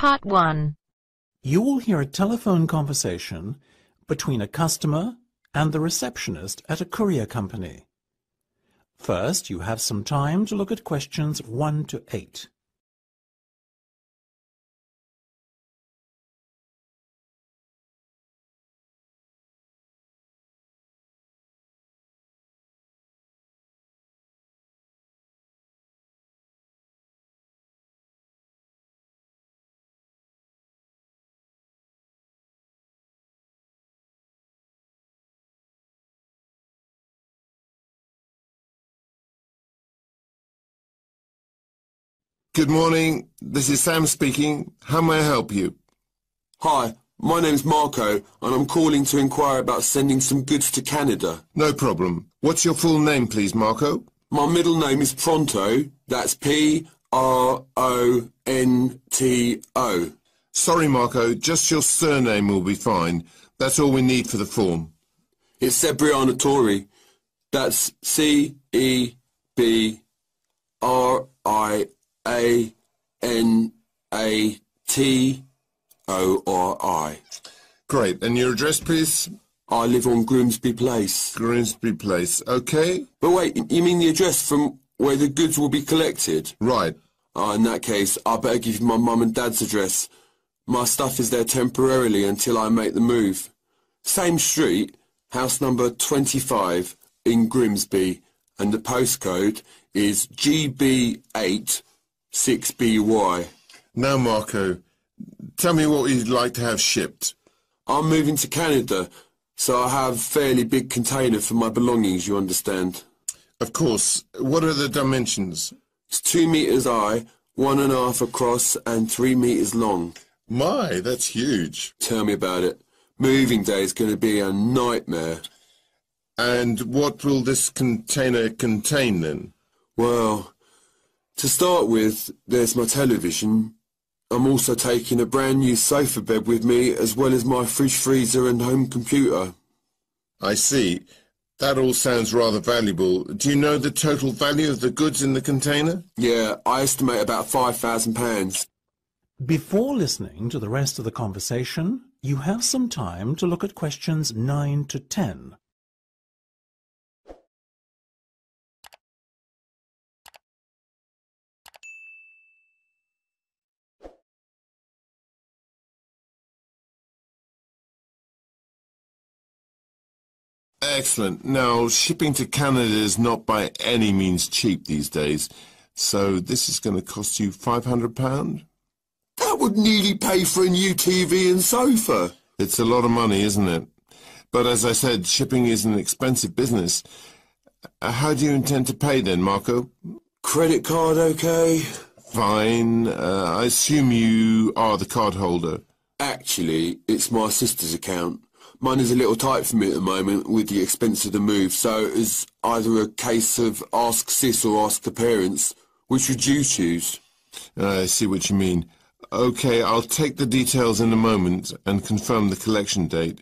Part 1. You will hear a telephone conversation between a customer and the receptionist at a courier company. First, you have some time to look at questions 1 to 8. Good morning. This is Sam speaking. How may I help you? Hi, my name's Marco, and I'm calling to inquire about sending some goods to Canada. No problem. What's your full name, please, Marco? My middle name is Pronto. That's P-R-O-N-T-O. Sorry, Marco. Just your surname will be fine. That's all we need for the form. It's Cebriana Tori. That's C-E-B-R-I-A-N-A-T-O-R-I. Great. And your address, please? I live on Grimsby Place. Grimsby Place. Okay. But wait, you mean the address from where the goods will be collected? Right. In that case, I better give you my mum and dad's address. My stuff is there temporarily until I make the move. Same street, house number 25 in Grimsby, and the postcode is GB8 6BY. Now, Marco, tell me what you'd like to have shipped. I'm moving to Canada, so I have a fairly big container for my belongings, you understand. Of course. What are the dimensions? It's 2 meters high, 1.5 across, and 3 meters long. My, that's huge. Tell me about it. Moving day is going to be a nightmare. And what will this container contain, then? Well, to start with, there's my television. I'm also taking a brand new sofa bed with me, as well as my fridge, freezer and home computer. I see. That all sounds rather valuable. Do you know the total value of the goods in the container? Yeah, I estimate about £5,000. Before listening to the rest of the conversation, you have some time to look at questions 9 to 10. Excellent. Now, shipping to Canada is not by any means cheap these days, so this is going to cost you £500? That would nearly pay for a new TV and sofa. It's a lot of money, isn't it? But as I said, shipping is an expensive business. How do you intend to pay then, Marco? Credit card okay? Fine. I assume you are the card holder. Actually, it's my sister's account. Mine is a little tight for me at the moment with the expense of the move, so it's either a case of ask sis or ask the parents. Which would you choose? I see what you mean. Okay, I'll take the details in a moment and confirm the collection date.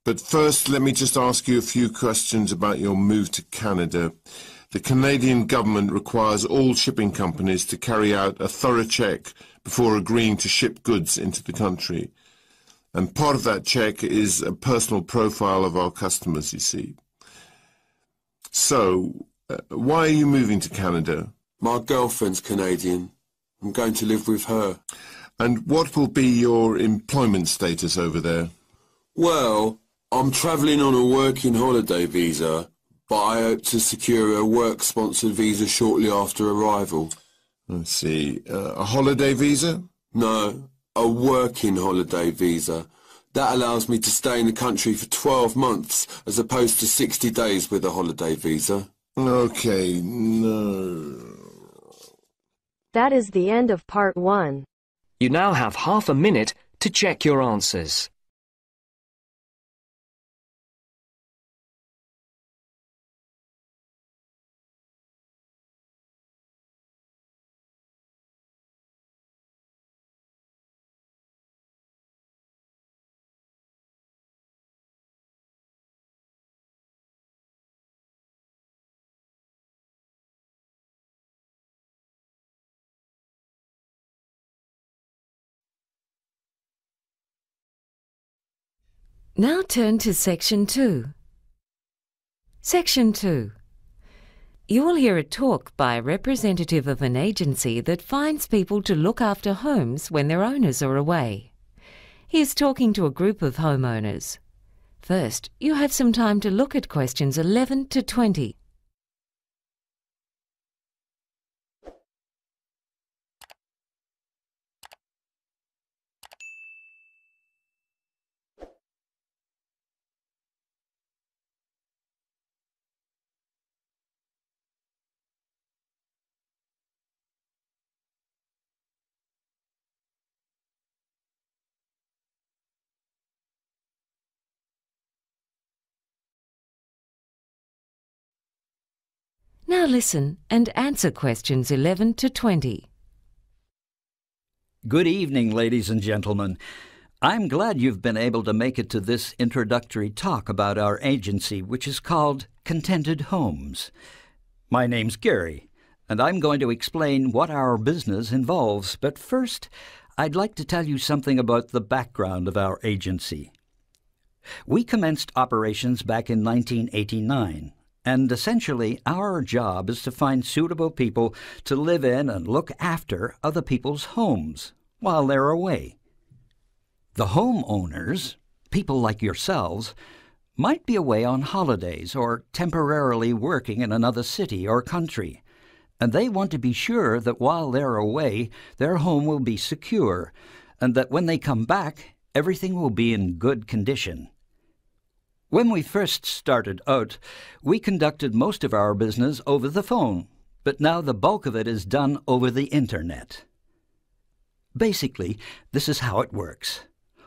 But first, let me just ask you a few questions about your move to Canada. The Canadian government requires all shipping companies to carry out a thorough check before agreeing to ship goods into the country. And part of that check is a personal profile of our customers, you see. So, why are you moving to Canada? My girlfriend's Canadian. I'm going to live with her. And what will be your employment status over there? Well, I'm travelling on a working holiday visa, but I hope to secure a work-sponsored visa shortly after arrival. I see. A holiday visa? No, a working holiday visa. That allows me to stay in the country for 12 months, as opposed to 60 days with a holiday visa. Okay, no. That is the end of part 1. You now have half a minute to check your answers. Now turn to Section 2. Section 2. You will hear a talk by a representative of an agency that finds people to look after homes when their owners are away. He is talking to a group of homeowners. First, you have some time to look at questions 11 to 20. Now listen and answer questions 11 to 20. Good evening, ladies and gentlemen. I'm glad you've been able to make it to this introductory talk about our agency, which is called Contented Homes. My name's Quary, and I'm going to explain what our business involves. But first, I'd like to tell you something about the background of our agency. We commenced operations back in 1989. And essentially, our job is to find suitable people to live in and look after other people's homes while they're away. The homeowners, people like yourselves, might be away on holidays or temporarily working in another city or country, and they want to be sure that while they're away, their home will be secure, and that when they come back, everything will be in good condition. When we first started out, we conducted most of our business over the phone, but now the bulk of it is done over the Internet. Basically, this is how it works.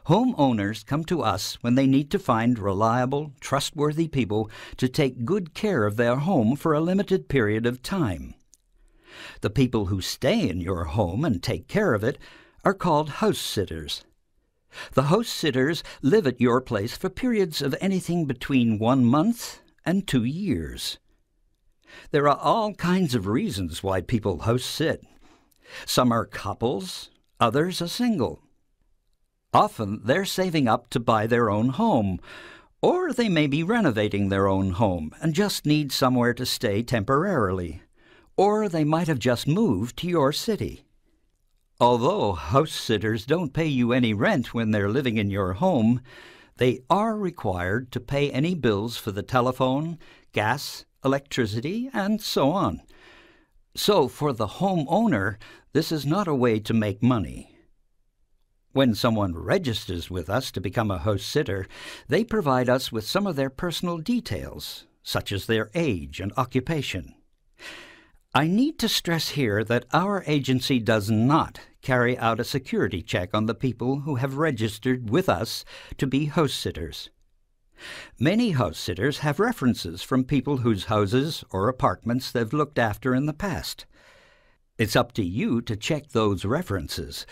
Homeowners come to us when they need to find reliable, trustworthy people to take good care of their home for a limited period of time. The people who stay in your home and take care of it are called house sitters. The house sitters live at your place for periods of anything between 1 month and 2 years. There are all kinds of reasons why people house sit. Some are couples, others are single. Often they're saving up to buy their own home, or they may be renovating their own home and just need somewhere to stay temporarily, or they might have just moved to your city. Although house sitters don't pay you any rent when they're living in your home, they are required to pay any bills for the telephone, gas, electricity, and so on. So for the homeowner, this is not a way to make money. When someone registers with us to become a house sitter, they provide us with some of their personal details, such as their age and occupation. I need to stress here that our agency does not carry out a security check on the people who have registered with us to be house sitters. Many house sitters have references from people whose houses or apartments they've looked after in the past. It's up to you to check those references.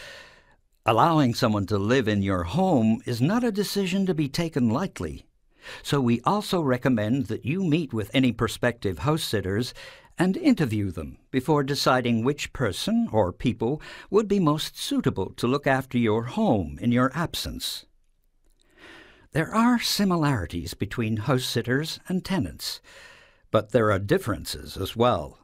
Allowing someone to live in your home is not a decision to be taken lightly. So we also recommend that you meet with any prospective house sitters and interview them before deciding which person or people would be most suitable to look after your home in your absence. There are similarities between house sitters and tenants, but there are differences as well.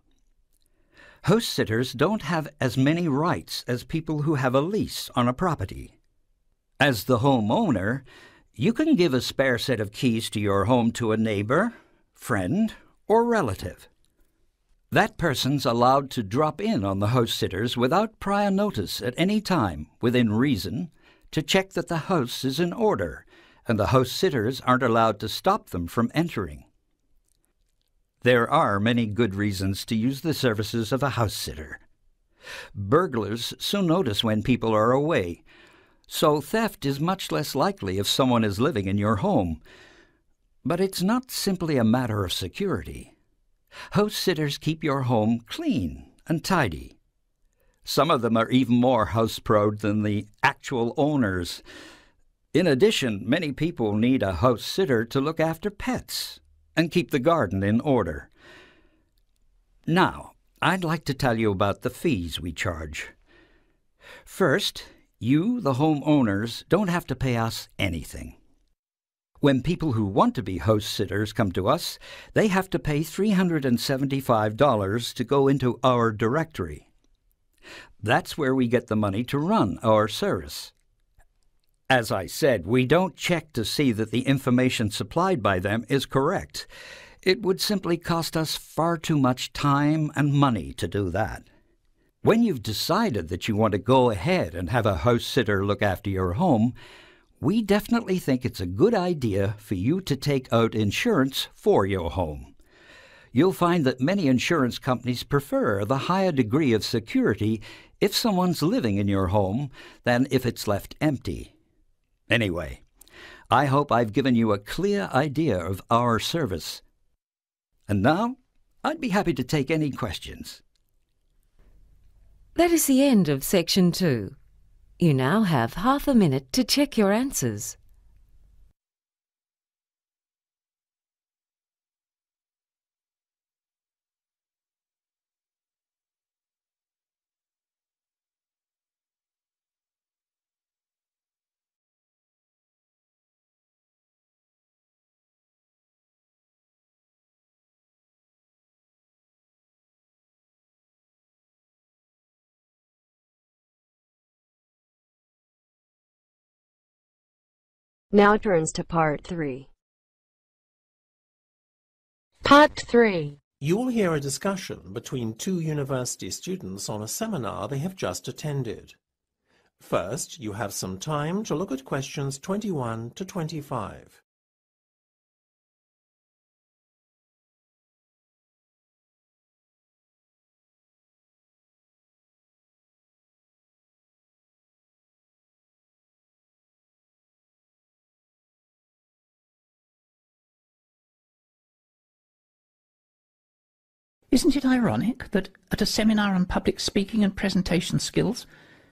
House sitters don't have as many rights as people who have a lease on a property. As the homeowner, you can give a spare set of keys to your home to a neighbor, friend, or relative. That person's allowed to drop in on the house sitters without prior notice at any time, within reason, to check that the house is in order, and the house sitters aren't allowed to stop them from entering. There are many good reasons to use the services of a house sitter. Burglars soon notice when people are away, so theft is much less likely if someone is living in your home. But it's not simply a matter of security. House sitters keep your home clean and tidy. Some of them are even more house-proud than the actual owners. In addition, many people need a house sitter to look after pets and keep the garden in order. Now, I'd like to tell you about the fees we charge. First, you, the homeowners, don't have to pay us anything. When people who want to be house sitters come to us, they have to pay $375 to go into our directory. That's where we get the money to run our service. As I said, we don't check to see that the information supplied by them is correct. It would simply cost us far too much time and money to do that. When you've decided that you want to go ahead and have a house sitter look after your home, we definitely think it's a good idea for you to take out insurance for your home. You'll find that many insurance companies prefer the higher degree of security if someone's living in your home than if it's left empty. Anyway, I hope I've given you a clear idea of our service. And now, I'd be happy to take any questions. That is the end of Section 2. You now have half a minute to check your answers. Now turns to Part 3. Part 3. You will hear a discussion between two university students on a seminar they have just attended. First, you have some time to look at questions 21 to 25. Isn't it ironic that at a seminar on public speaking and presentation skills,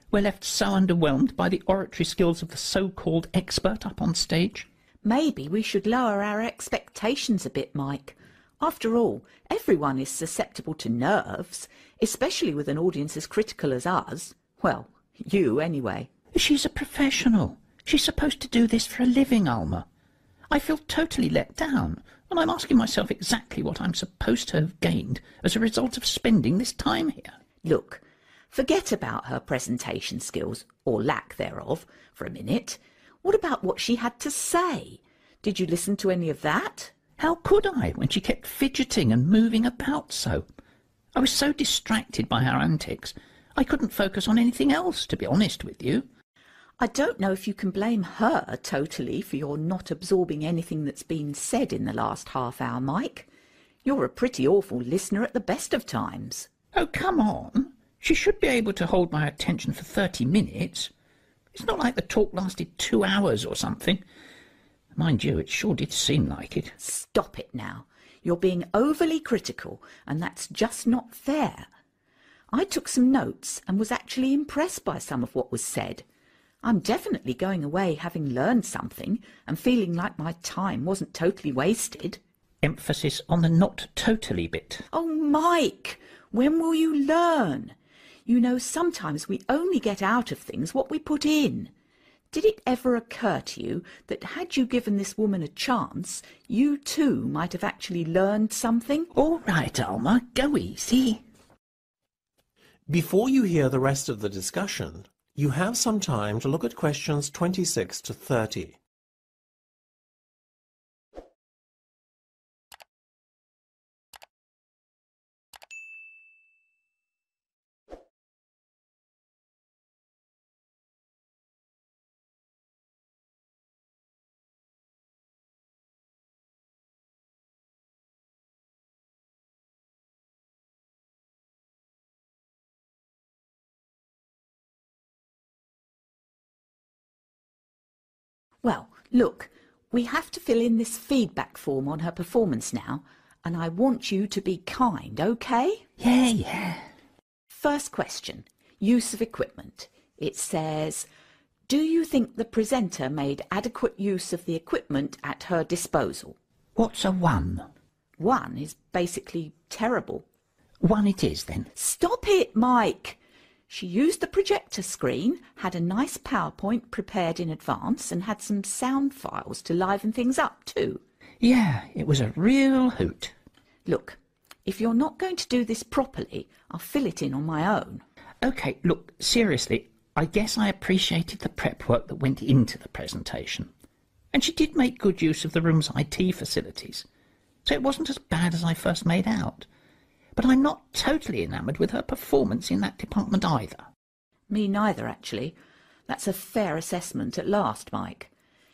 we're left so underwhelmed by the oratory skills of the so-called expert up on stage? Maybe we should lower our expectations a bit, Mike. After all, everyone is susceptible to nerves, especially with an audience as critical as ours. Well, you anyway. She's a professional. She's supposed to do this for a living, Alma. I feel totally let down, and I'm asking myself exactly what I'm supposed to have gained as a result of spending this time here. Look, forget about her presentation skills, or lack thereof, for a minute. What about what she had to say? Did you listen to any of that? How could I, when she kept fidgeting and moving about so? I was so distracted by her antics, I couldn't focus on anything else, to be honest with you. I don't know if you can blame her totally for your not absorbing anything that's been said in the last half hour, Mike. You're a pretty awful listener at the best of times. Oh, come on. She should be able to hold my attention for 30 minutes. It's not like the talk lasted 2 hours or something. Mind you, it sure did seem like it. Stop it now. You're being overly critical, and that's just not fair. I took some notes and was actually impressed by some of what was said. I'm definitely going away having learned something and feeling like my time wasn't totally wasted. Emphasis on the not totally bit. Oh, Mike, when will you learn? You know, sometimes we only get out of things what we put in. Did it ever occur to you that had you given this woman a chance, you too might have actually learned something? All right, Alma, go easy. Before you hear the rest of the discussion, you have some time to look at questions 26 to 30. Well, look, we have to fill in this feedback form on her performance now, and I want you to be kind, okay? Yeah. First question, use of equipment. It says, do you think the presenter made adequate use of the equipment at her disposal? What's a 1? 1 is basically terrible. 1 it is, then. Stop it, Mike! She used the projector screen, had a nice PowerPoint prepared in advance, and had some sound files to liven things up too. Yeah, it was a real hoot. Look, if you're not going to do this properly, I'll fill it in on my own. OK, look, seriously, I guess I appreciated the prep work that went into the presentation. And she did make good use of the room's IT facilities, so it wasn't as bad as I first made out. But I'm not totally enamoured with her performance in that department either. Me neither, actually. That's a fair assessment at last, Mike.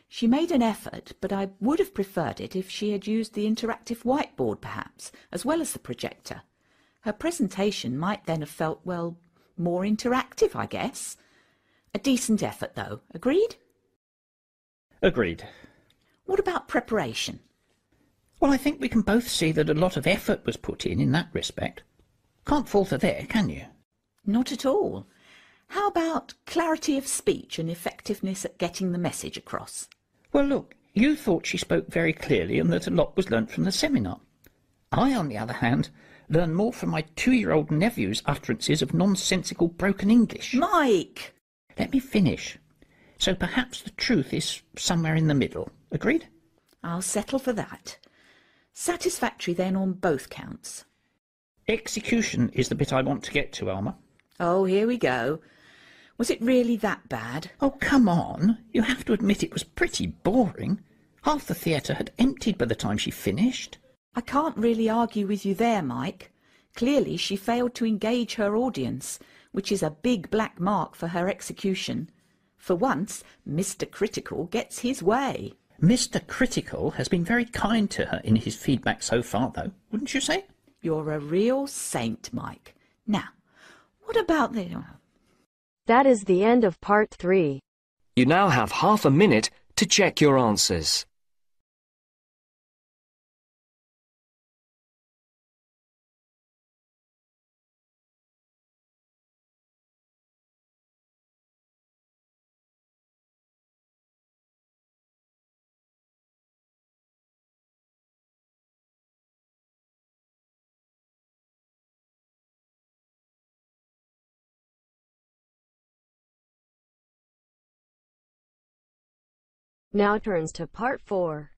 She made an effort, but I would have preferred it if she had used the interactive whiteboard, perhaps, as well as the projector. Her presentation might then have felt, well, more interactive, I guess. A decent effort, though. Agreed? Agreed. What about preparation? Well, I think we can both see that a lot of effort was put in that respect. Can't falter there, can you? Not at all. How about clarity of speech and effectiveness at getting the message across? Well, look, you thought she spoke very clearly and that a lot was learnt from the seminar. I, on the other hand, learned more from my 2-year-old nephew's utterances of nonsensical broken English. Mike! Let me finish. So perhaps the truth is somewhere in the middle. Agreed? I'll settle for that. Satisfactory then on both counts. Execution is the bit I want to get to, Alma. Oh, here we go. Was it really that bad? Oh, come on. You have to admit it was pretty boring. Half the theatre had emptied by the time she finished. I can't really argue with you there, Mike. Clearly she failed to engage her audience, which is a big black mark for her execution. For once, Mr. Critical gets his way. Mr. Critical has been very kind to her in his feedback so far, though, wouldn't you say? You're a real saint, Mike. Now, what about the... That is the end of part 3. You now have half a minute to check your answers. Now turns to part 4.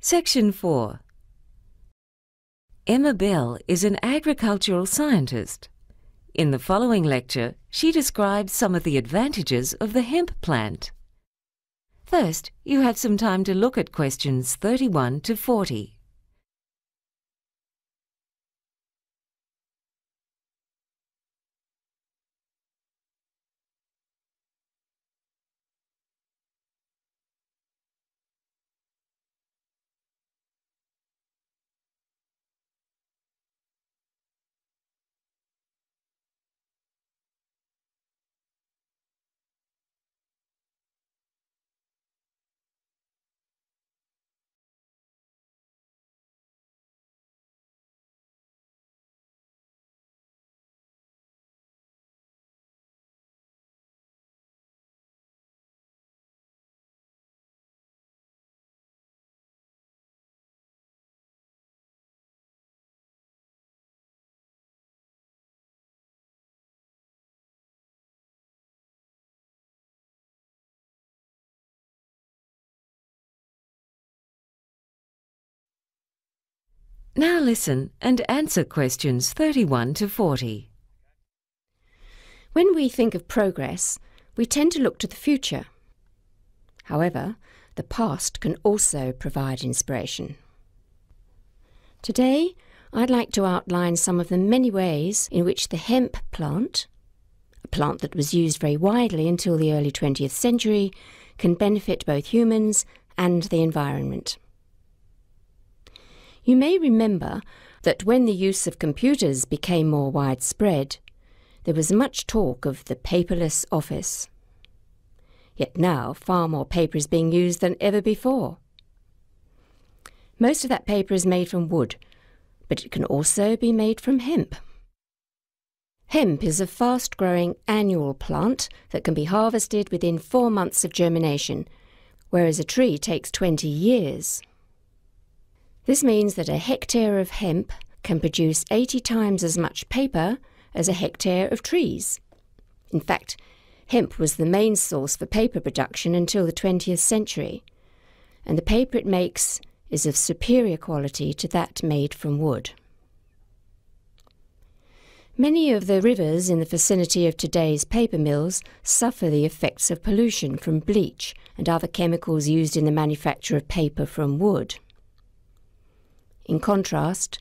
Section 4. Emma Bell is an agricultural scientist. In the following lecture, she describes some of the advantages of the hemp plant. First, you have some time to look at questions 31 to 40. Now listen and answer questions 31 to 40. When we think of progress, we tend to look to the future. However, the past can also provide inspiration. Today, I'd like to outline some of the many ways in which the hemp plant, a plant that was used very widely until the early 20th century, can benefit both humans and the environment. You may remember that when the use of computers became more widespread, there was much talk of the paperless office. Yet now far more paper is being used than ever before. Most of that paper is made from wood, but it can also be made from hemp. Hemp is a fast-growing annual plant that can be harvested within 4 months of germination, whereas a tree takes 20 years. This means that a hectare of hemp can produce 80 times as much paper as a hectare of trees. In fact, hemp was the main source for paper production until the 20th century, and the paper it makes is of superior quality to that made from wood. Many of the rivers in the vicinity of today's paper mills suffer the effects of pollution from bleach and other chemicals used in the manufacture of paper from wood. In contrast,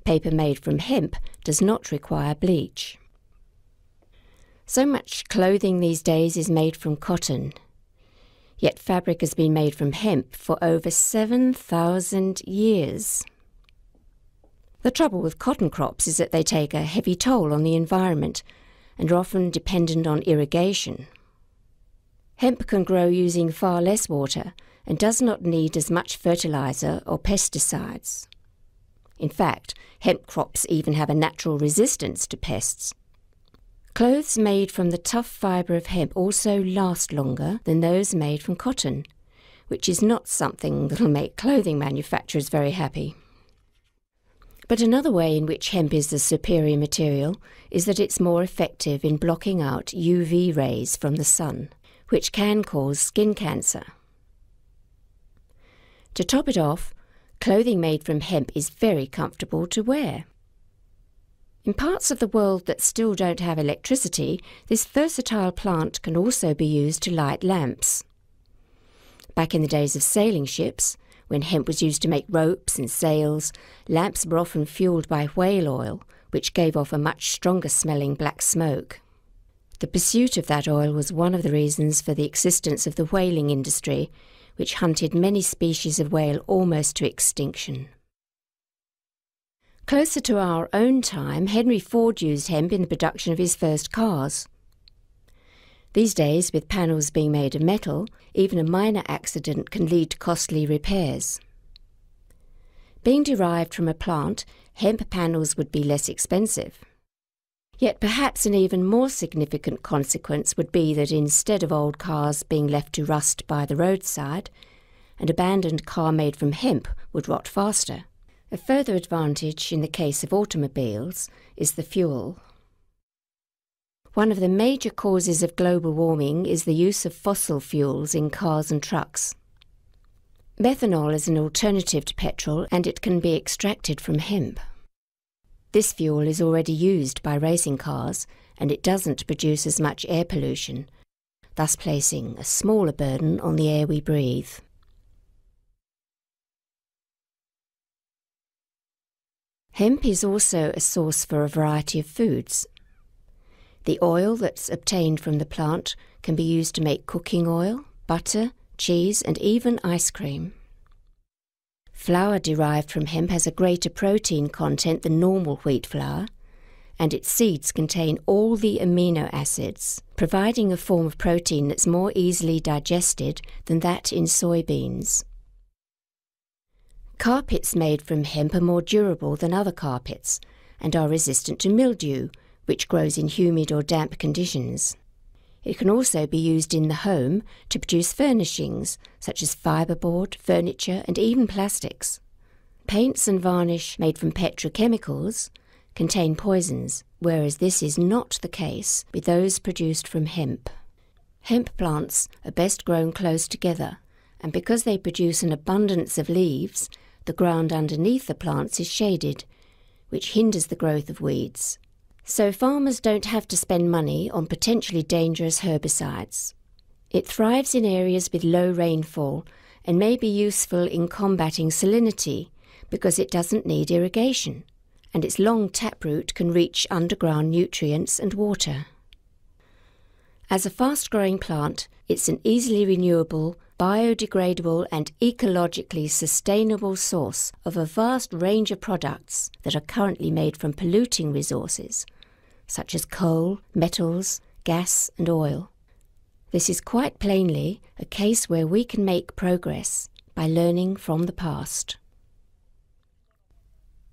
paper made from hemp does not require bleach. So much clothing these days is made from cotton, yet fabric has been made from hemp for over 7,000 years. The trouble with cotton crops is that they take a heavy toll on the environment and are often dependent on irrigation. Hemp can grow using far less water and does not need as much fertilizer or pesticides. In fact, hemp crops even have a natural resistance to pests. Clothes made from the tough fibre of hemp also last longer than those made from cotton, which is not something that will make clothing manufacturers very happy. But another way in which hemp is the superior material is that it's more effective in blocking out UV rays from the sun, which can cause skin cancer. To top it off, clothing made from hemp is very comfortable to wear. In parts of the world that still don't have electricity, this versatile plant can also be used to light lamps. Back in the days of sailing ships, when hemp was used to make ropes and sails, lamps were often fueled by whale oil, which gave off a much stronger-smelling black smoke. The pursuit of that oil was one of the reasons for the existence of the whaling industry, which hunted many species of whale almost to extinction. Closer to our own time, Henry Ford used hemp in the production of his first cars. These days, with panels being made of metal, even a minor accident can lead to costly repairs. Being derived from a plant, hemp panels would be less expensive. Yet perhaps an even more significant consequence would be that instead of old cars being left to rust by the roadside, an abandoned car made from hemp would rot faster. A further advantage in the case of automobiles is the fuel. One of the major causes of global warming is the use of fossil fuels in cars and trucks. Methanol is an alternative to petrol, and it can be extracted from hemp. This fuel is already used by racing cars, and it doesn't produce as much air pollution, thus placing a smaller burden on the air we breathe. Hemp is also a source for a variety of foods. The oil that's obtained from the plant can be used to make cooking oil, butter, cheese, and even ice cream. Flour derived from hemp has a greater protein content than normal wheat flour, and its seeds contain all the amino acids, providing a form of protein that's more easily digested than that in soybeans. Carpets made from hemp are more durable than other carpets and are resistant to mildew, which grows in humid or damp conditions. It can also be used in the home to produce furnishings such as fiberboard, furniture, and even plastics. Paints and varnish made from petrochemicals contain poisons, whereas this is not the case with those produced from hemp. Hemp plants are best grown close together, and because they produce an abundance of leaves, the ground underneath the plants is shaded, which hinders the growth of weeds. So farmers don't have to spend money on potentially dangerous herbicides. It thrives in areas with low rainfall and may be useful in combating salinity because it doesn't need irrigation, and its long taproot can reach underground nutrients and water. As a fast-growing plant, it's an easily renewable, biodegradable and ecologically sustainable source of a vast range of products that are currently made from polluting resources, such as coal, metals, gas and oil. This is quite plainly a case where we can make progress by learning from the past.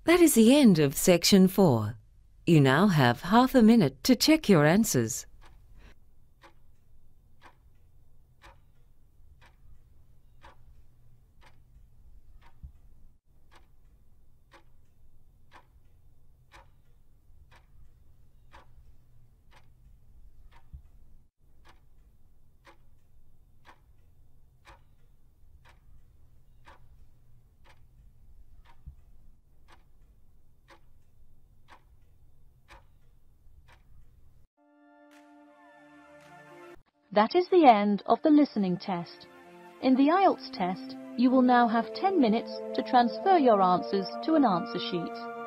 That is the end of Section 4. You now have half a minute to check your answers. That is the end of the listening test. In the Ielts test, you will now have 10 minutes to transfer your answers to an answer sheet.